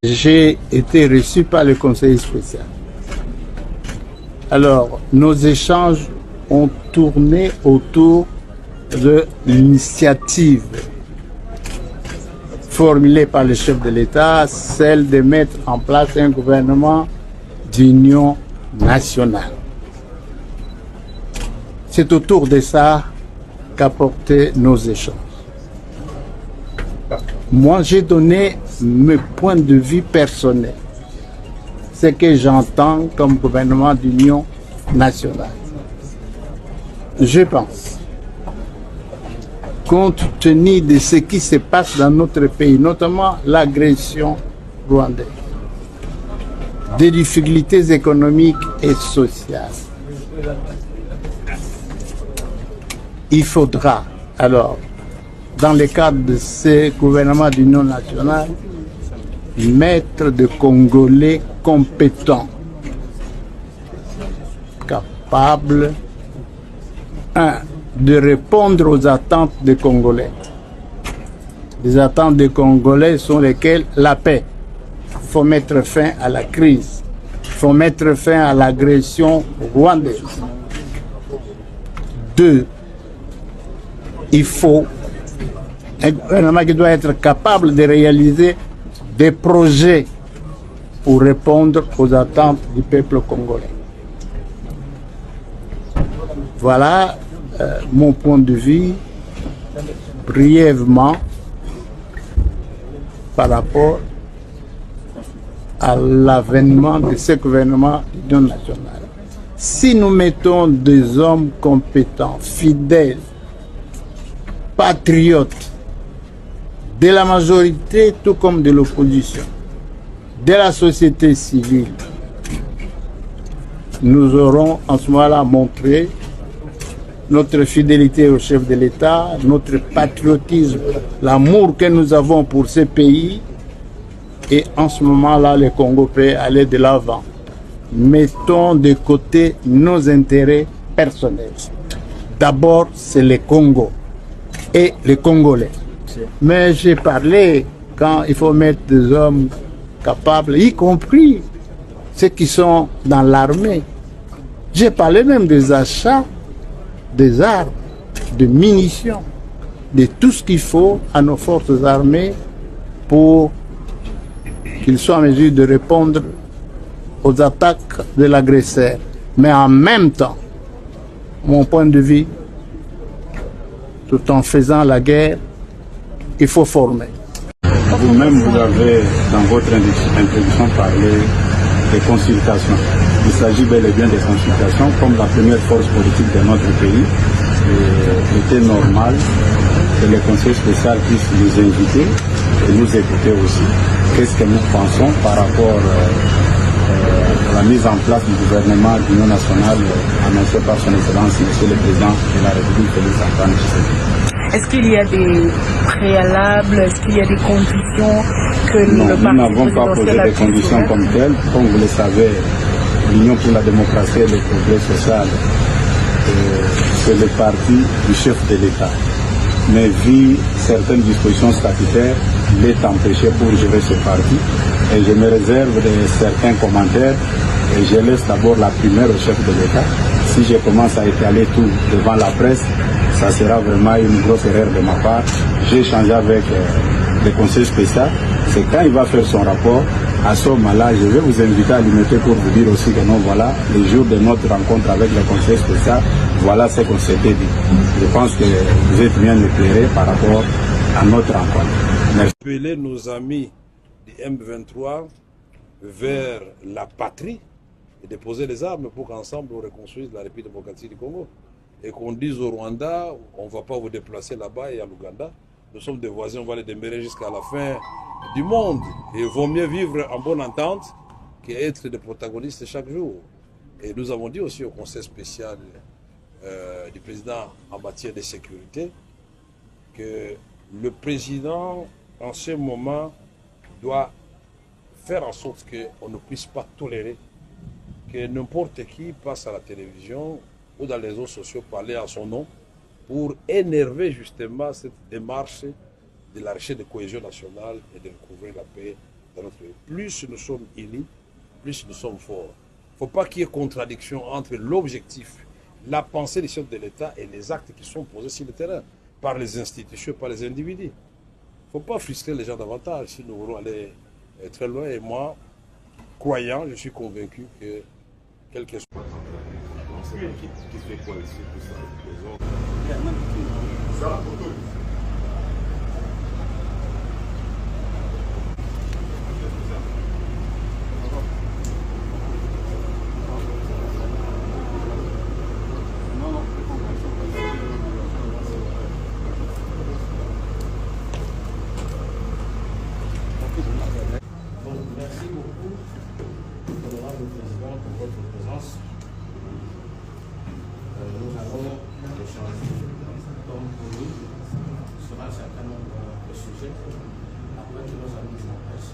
J'ai été reçu par le conseiller spécial. Alors, nos échanges ont tourné autour de l'initiative formulée par le chef de l'État, celle de mettre en place un gouvernement d'union nationale. C'est autour de ça qu'a porté nos échanges. Moi, j'ai donné mes points de vue personnels, ce que j'entends comme gouvernement d'union nationale. Je pense, compte tenu de ce qui se passe dans notre pays, notamment l'agression rwandaise, des difficultés économiques et sociales, il faudra alors, dans le cadre de ce gouvernement d'union nationale, mettre des Congolais compétents, capables, de répondre aux attentes des Congolais. Les attentes des Congolais sont lesquelles? La paix. Il faut mettre fin à la crise. Il faut mettre fin à l'agression rwandaise. 2. Il faut un gouvernement qui doit être capable de réaliser des projets pour répondre aux attentes du peuple congolais. Voilà mon point de vue brièvement par rapport à l'avènement de ce gouvernement d'union nationale. Si nous mettons des hommes compétents, fidèles, patriotes, de la majorité tout comme de l'opposition, de la société civile, nous aurons en ce moment-là montré notre fidélité au chef de l'État, notre patriotisme, l'amour que nous avons pour ce pays. Et en ce moment-là, le Congo peut aller de l'avant. Mettons de côté nos intérêts personnels. D'abord, c'est le Congo et les Congolais. Mais j'ai parlé quand il faut mettre des hommes capables, y compris ceux qui sont dans l'armée. J'ai parlé même des achats des armes, de munitions, de tout ce qu'il faut à nos forces armées pour qu'ils soient en mesure de répondre aux attaques de l'agresseur. Mais en même temps, mon point de vue, tout en faisant la guerre, il faut former. Vous-même, vous avez dans votre introduction parlé des consultations. Il s'agit bel et bien des consultations comme la première force politique de notre pays. Il était normal que le conseil spécial puisse nous inviter et nous écouter aussi. Qu'est-ce que nous pensons par rapport à la mise en place du gouvernement d'union nationale annoncé par son Excellence, Monsieur le Président de la République, Félix Antoine Tshisekedi. Est-ce qu'il y a des préalables, est-ce qu'il y a des conditions que non, le parti nous n'avons pas posé des conditions comme telles. Comme vous le savez, l'Union pour la démocratie et le progrès social, c'est le parti du chef de l'État. Mais vu certaines dispositions statutaires, il est empêché pour gérer ce parti. Et je me réserve de certains commentaires et je laisse d'abord la primeur au chef de l'État. Si je commence à étaler tout devant la presse, ça sera vraiment une grosse erreur de ma part. J'ai échangé avec le conseil spécial. C'est quand il va faire son rapport, à ce moment-là, je vais vous inviter à lui mettre pour vous dire aussi que non, voilà, le jour de notre rencontre avec le conseil spécial, voilà ce qu'on s'était dit. Je pense que vous êtes bien éclairés par rapport à notre rencontre. Merci. Appeler nos amis du M23 vers la patrie et déposer les armes pour qu'ensemble on reconstruise la République démocratique du Congo. Et qu'on dise au Rwanda, on ne va pas vous déplacer là-bas et à l'Ouganda. Nous sommes des voisins, on va les demeurer jusqu'à la fin du monde. Et il vaut mieux vivre en bonne entente qu'être des protagonistes chaque jour. Et nous avons dit aussi au conseil spécial du président en matière de sécurité que le président, en ce moment, doit faire en sorte qu'on ne puisse pas tolérer que n'importe qui passe à la télévision ou dans les réseaux sociaux parler à son nom pour énerver justement cette démarche de la recherche de cohésion nationale et de recouvrir la paix dans notre pays. Plus nous sommes unis, plus nous sommes forts. Il ne faut pas qu'il y ait contradiction entre l'objectif, la pensée des chefs de l'État et les actes qui sont posés sur le terrain, par les institutions, par les individus. Il ne faut pas frustrer les gens davantage si nous voulons aller très loin. Et moi, croyant, je suis convaincu que quelque chose. C'est une équipe qui fait quoi ici, tout ça, les autres. Merci beaucoup, honorable président, pour votre présence. Nous allons échanger, comme promis, sur un certain nombre de sujets après que nos amis de la presse